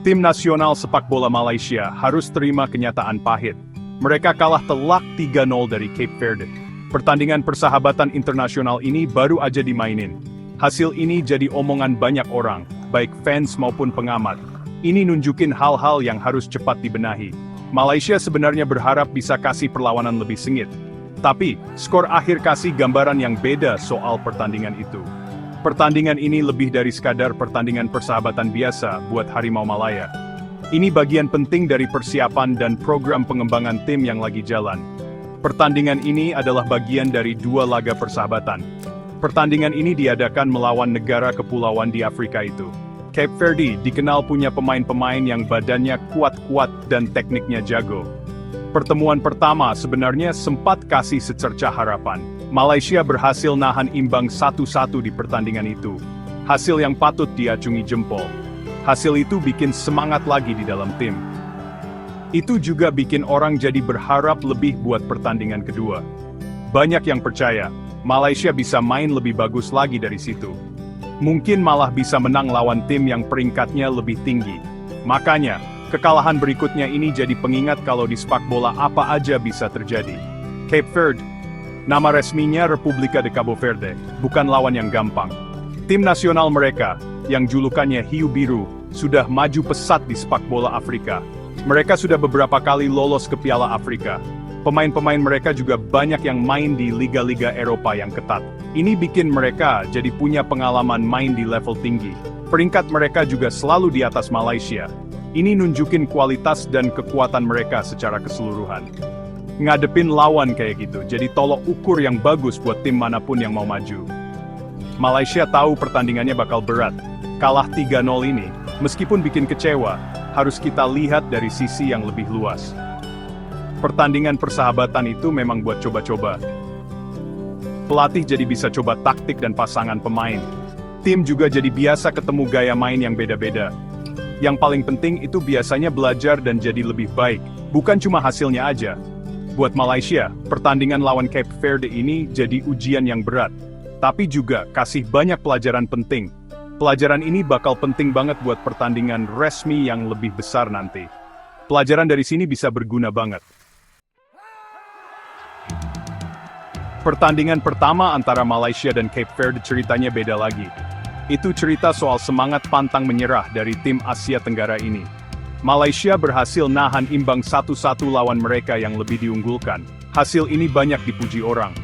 Tim nasional sepak bola Malaysia harus terima kenyataan pahit. Mereka kalah telak 3-0 dari Cape Verde. Pertandingan persahabatan internasional ini baru aja dimainin. Hasil ini jadi omongan banyak orang, baik fans maupun pengamat. Ini nunjukin hal-hal yang harus cepat dibenahi. Malaysia sebenarnya berharap bisa kasih perlawanan lebih sengit. Tapi, skor akhir kasih gambaran yang beda soal pertandingan itu. Pertandingan ini lebih dari sekadar pertandingan persahabatan biasa buat Harimau Malaya. Ini bagian penting dari persiapan dan program pengembangan tim yang lagi jalan. Pertandingan ini adalah bagian dari 2 laga persahabatan. Pertandingan ini diadakan melawan negara kepulauan di Afrika itu. Cape Verde dikenal punya pemain-pemain yang badannya kuat-kuat dan tekniknya jago. Pertemuan pertama sebenarnya sempat kasih secerca harapan. Malaysia berhasil nahan imbang 1-1 di pertandingan itu. Hasil yang patut diacungi jempol. Hasil itu bikin semangat lagi di dalam tim. Itu juga bikin orang jadi berharap lebih buat pertandingan kedua. Banyak yang percaya, Malaysia bisa main lebih bagus lagi dari situ. Mungkin malah bisa menang lawan tim yang peringkatnya lebih tinggi. Makanya, kekalahan berikutnya ini jadi pengingat kalau di sepak bola apa aja bisa terjadi. Cape Verde, nama resminya Republika de Cabo Verde, bukan lawan yang gampang. Tim nasional mereka, yang julukannya Hiu Biru, sudah maju pesat di sepak bola Afrika. Mereka sudah beberapa kali lolos ke Piala Afrika. Pemain-pemain mereka juga banyak yang main di liga-liga Eropa yang ketat. Ini bikin mereka jadi punya pengalaman main di level tinggi. Peringkat mereka juga selalu di atas Malaysia. Ini nunjukin kualitas dan kekuatan mereka secara keseluruhan. Ngadepin lawan kayak gitu, jadi tolok ukur yang bagus buat tim manapun yang mau maju. Malaysia tahu pertandingannya bakal berat. Kalah 3-0 ini, meskipun bikin kecewa, harus kita lihat dari sisi yang lebih luas. Pertandingan persahabatan itu memang buat coba-coba. Pelatih jadi bisa coba taktik dan pasangan pemain. Tim juga jadi biasa ketemu gaya main yang beda-beda. Yang paling penting itu biasanya belajar dan jadi lebih baik, bukan cuma hasilnya aja. Buat Malaysia, pertandingan lawan Cape Verde ini jadi ujian yang berat, tapi juga kasih banyak pelajaran penting. Pelajaran ini bakal penting banget buat pertandingan resmi yang lebih besar nanti. Pelajaran dari sini bisa berguna banget. Pertandingan pertama antara Malaysia dan Cape Verde ceritanya beda lagi. Itu cerita soal semangat pantang menyerah dari tim Asia Tenggara ini. Malaysia berhasil nahan imbang 1-1 lawan mereka yang lebih diunggulkan. Hasil ini banyak dipuji orang.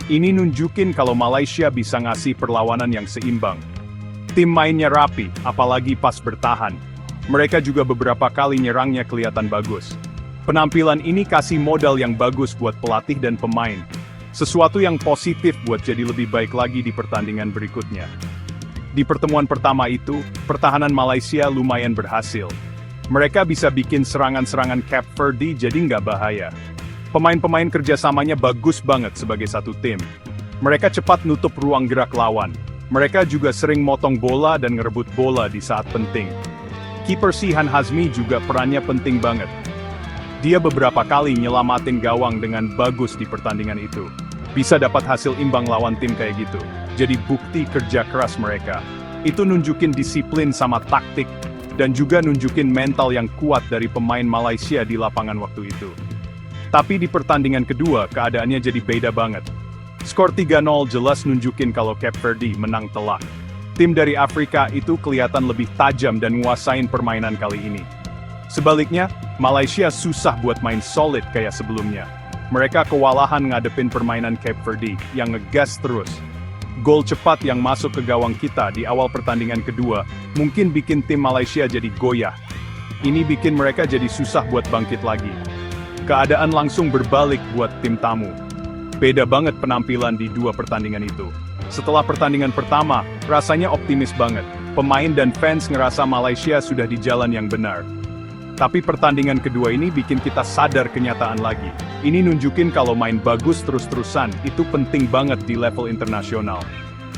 Ini nunjukin kalau Malaysia bisa ngasih perlawanan yang seimbang. Tim mainnya rapi, apalagi pas bertahan. Mereka juga beberapa kali nyerangnya kelihatan bagus. Penampilan ini kasih modal yang bagus buat pelatih dan pemain. Sesuatu yang positif buat jadi lebih baik lagi di pertandingan berikutnya. Di pertemuan pertama itu, pertahanan Malaysia lumayan berhasil. Mereka bisa bikin serangan-serangan Cape Verde jadi nggak bahaya. Pemain-pemain kerjasamanya bagus banget sebagai satu tim. Mereka cepat nutup ruang gerak lawan. Mereka juga sering motong bola dan ngerebut bola di saat penting. Kiper Sihan Hazmi juga perannya penting banget. Dia beberapa kali nyelamatin gawang dengan bagus di pertandingan itu. Bisa dapat hasil imbang lawan tim kayak gitu. Jadi bukti kerja keras mereka. Itu nunjukin disiplin sama taktik, dan juga nunjukin mental yang kuat dari pemain Malaysia di lapangan waktu itu. Tapi di pertandingan kedua, keadaannya jadi beda banget. Skor 3-0 jelas nunjukin kalau Cape Verde menang telak. Tim dari Afrika itu kelihatan lebih tajam dan nguasain permainan kali ini. Sebaliknya, Malaysia susah buat main solid kayak sebelumnya. Mereka kewalahan ngadepin permainan Cape Verde yang ngegas terus. Gol cepat yang masuk ke gawang kita di awal pertandingan kedua mungkin bikin tim Malaysia jadi goyah. Ini bikin mereka jadi susah buat bangkit lagi. Keadaan langsung berbalik buat tim tamu. Beda banget penampilan di 2 pertandingan itu. Setelah pertandingan pertama, rasanya optimis banget. Pemain dan fans ngerasa Malaysia sudah di jalan yang benar. Tapi pertandingan kedua ini bikin kita sadar kenyataan lagi. Ini nunjukin kalau main bagus terus-terusan itu penting banget di level internasional.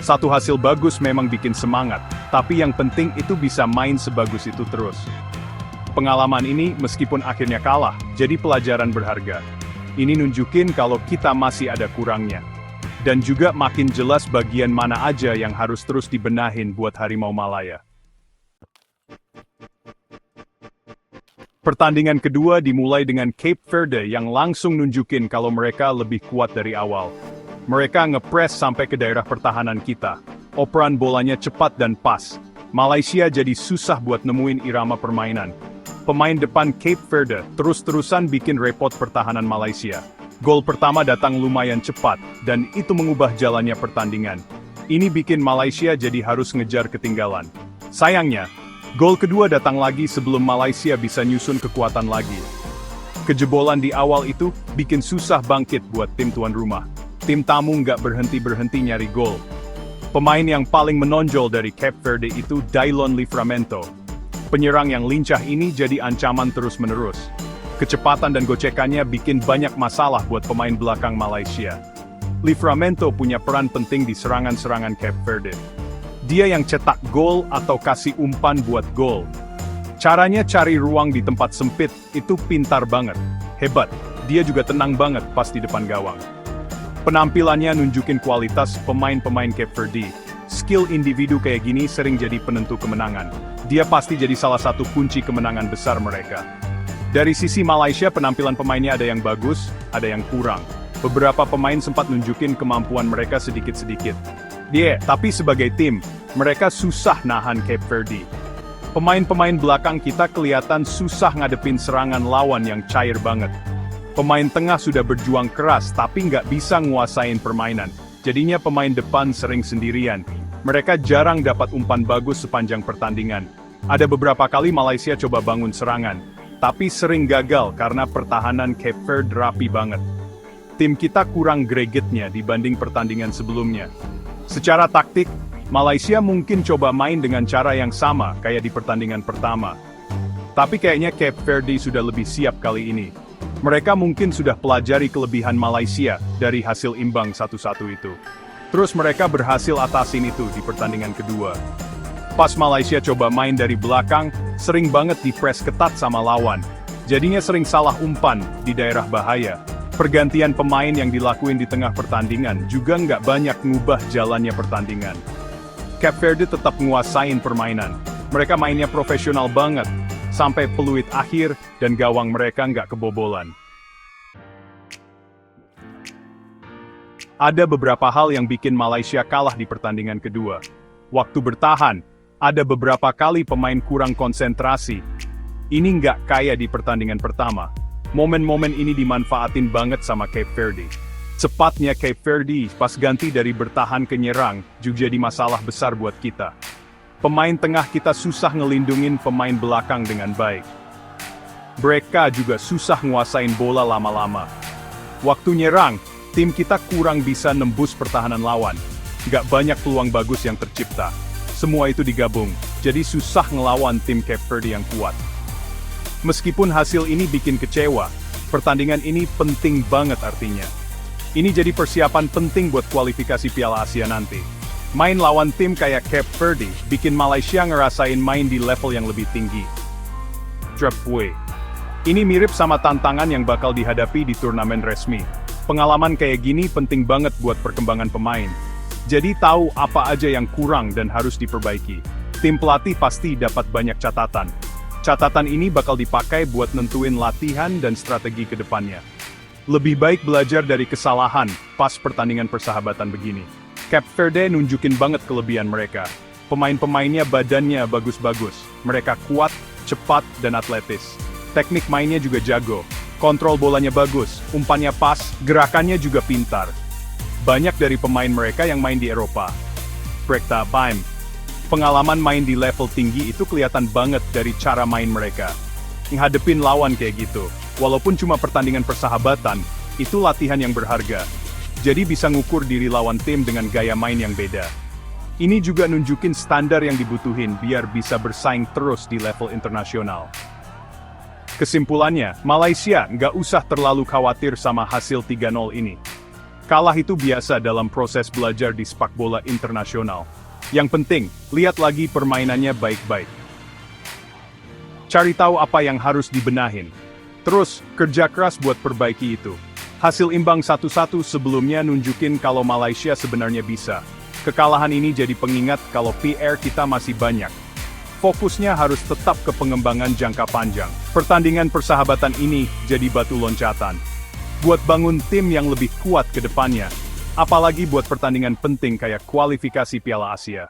Satu hasil bagus memang bikin semangat, tapi yang penting itu bisa main sebagus itu terus. Pengalaman ini meskipun akhirnya kalah, jadi pelajaran berharga. Ini nunjukin kalau kita masih ada kurangnya. Dan juga makin jelas bagian mana aja yang harus terus dibenahin buat Harimau Malaya. Pertandingan kedua dimulai dengan Cape Verde yang langsung nunjukin kalau mereka lebih kuat dari awal. Mereka ngepres sampai ke daerah pertahanan kita. Operan bolanya cepat dan pas. Malaysia jadi susah buat nemuin irama permainan. Pemain depan Cape Verde terus-terusan bikin repot pertahanan Malaysia. Gol pertama datang lumayan cepat, dan itu mengubah jalannya pertandingan. Ini bikin Malaysia jadi harus ngejar ketinggalan. Sayangnya, gol kedua datang lagi sebelum Malaysia bisa nyusun kekuatan lagi. Kejebolan di awal itu bikin susah bangkit buat tim tuan rumah. Tim tamu nggak berhenti-berhenti nyari gol. Pemain yang paling menonjol dari Cape Verde itu Dailon Livramento. Penyerang yang lincah ini jadi ancaman terus-menerus. Kecepatan dan gocekannya bikin banyak masalah buat pemain belakang Malaysia. Livramento punya peran penting di serangan-serangan Cape Verde. Dia yang cetak gol atau kasih umpan buat gol. Caranya cari ruang di tempat sempit itu pintar banget. Hebat, dia juga tenang banget pas di depan gawang. Penampilannya nunjukin kualitas pemain-pemain Cape Verde. Skill individu kayak gini sering jadi penentu kemenangan. Dia pasti jadi salah satu kunci kemenangan besar mereka. Dari sisi Malaysia, penampilan pemainnya ada yang bagus, ada yang kurang. Beberapa pemain sempat nunjukin kemampuan mereka sedikit-sedikit. Tapi sebagai tim, mereka susah nahan Cape Verde. Pemain-pemain belakang kita kelihatan susah ngadepin serangan lawan yang cair banget. Pemain tengah sudah berjuang keras tapi nggak bisa nguasain permainan. Jadinya pemain depan sering sendirian. Mereka jarang dapat umpan bagus sepanjang pertandingan. Ada beberapa kali Malaysia coba bangun serangan, tapi sering gagal karena pertahanan Cape Verde rapi banget. Tim kita kurang gregetnya dibanding pertandingan sebelumnya. Secara taktik, Malaysia mungkin coba main dengan cara yang sama kayak di pertandingan pertama. Tapi kayaknya Cape Verde sudah lebih siap kali ini. Mereka mungkin sudah pelajari kelebihan Malaysia dari hasil imbang 1-1 itu. Terus mereka berhasil atasin itu di pertandingan kedua. Pas Malaysia coba main dari belakang, sering banget dipres ketat sama lawan. Jadinya sering salah umpan di daerah bahaya. Pergantian pemain yang dilakuin di tengah pertandingan juga nggak banyak ngubah jalannya pertandingan. Cape Verde tetap nguasain permainan. Mereka mainnya profesional banget, sampai peluit akhir dan gawang mereka nggak kebobolan. Ada beberapa hal yang bikin Malaysia kalah di pertandingan kedua. Waktu bertahan, ada beberapa kali pemain kurang konsentrasi. Ini nggak kayak di pertandingan pertama. Momen-momen ini dimanfaatin banget sama Cape Verde. Cepatnya Cape Verde pas ganti dari bertahan ke nyerang juga jadi masalah besar buat kita. Pemain tengah kita susah ngelindungin pemain belakang dengan baik. Mereka juga susah nguasain bola lama-lama. Waktu nyerang, tim kita kurang bisa nembus pertahanan lawan. Nggak banyak peluang bagus yang tercipta. Semua itu digabung, jadi susah ngelawan tim Cape Verde yang kuat. Meskipun hasil ini bikin kecewa, pertandingan ini penting banget artinya. Ini jadi persiapan penting buat kualifikasi Piala Asia nanti. Main lawan tim kayak Cape Verde bikin Malaysia ngerasain main di level yang lebih tinggi. Trapway. Ini mirip sama tantangan yang bakal dihadapi di turnamen resmi. Pengalaman kayak gini penting banget buat perkembangan pemain. Jadi tahu apa aja yang kurang dan harus diperbaiki. Tim pelatih pasti dapat banyak catatan. Catatan ini bakal dipakai buat nentuin latihan dan strategi ke depannya. Lebih baik belajar dari kesalahan pas pertandingan persahabatan begini. Cape Verde nunjukin banget kelebihan mereka. Pemain-pemainnya badannya bagus-bagus. Mereka kuat, cepat, dan atletis. Teknik mainnya juga jago. Kontrol bolanya bagus, umpannya pas, gerakannya juga pintar. Banyak dari pemain mereka yang main di Eropa. Break time. Pengalaman main di level tinggi itu kelihatan banget dari cara main mereka. Ngadepin lawan kayak gitu, walaupun cuma pertandingan persahabatan, itu latihan yang berharga. Jadi bisa ngukur diri lawan tim dengan gaya main yang beda. Ini juga nunjukin standar yang dibutuhin biar bisa bersaing terus di level internasional. Kesimpulannya, Malaysia nggak usah terlalu khawatir sama hasil 3-0 ini. Kalah itu biasa dalam proses belajar di sepak bola internasional. Yang penting, lihat lagi permainannya baik-baik. Cari tahu apa yang harus dibenahin. Terus, kerja keras buat perbaiki itu. Hasil imbang 1-1 sebelumnya nunjukin kalau Malaysia sebenarnya bisa. Kekalahan ini jadi pengingat kalau PR kita masih banyak. fokusnya harus tetap ke pengembangan jangka panjang. Pertandingan persahabatan ini jadi batu loncatan buat bangun tim yang lebih kuat ke depannya, apalagi buat pertandingan penting kayak kualifikasi Piala Asia.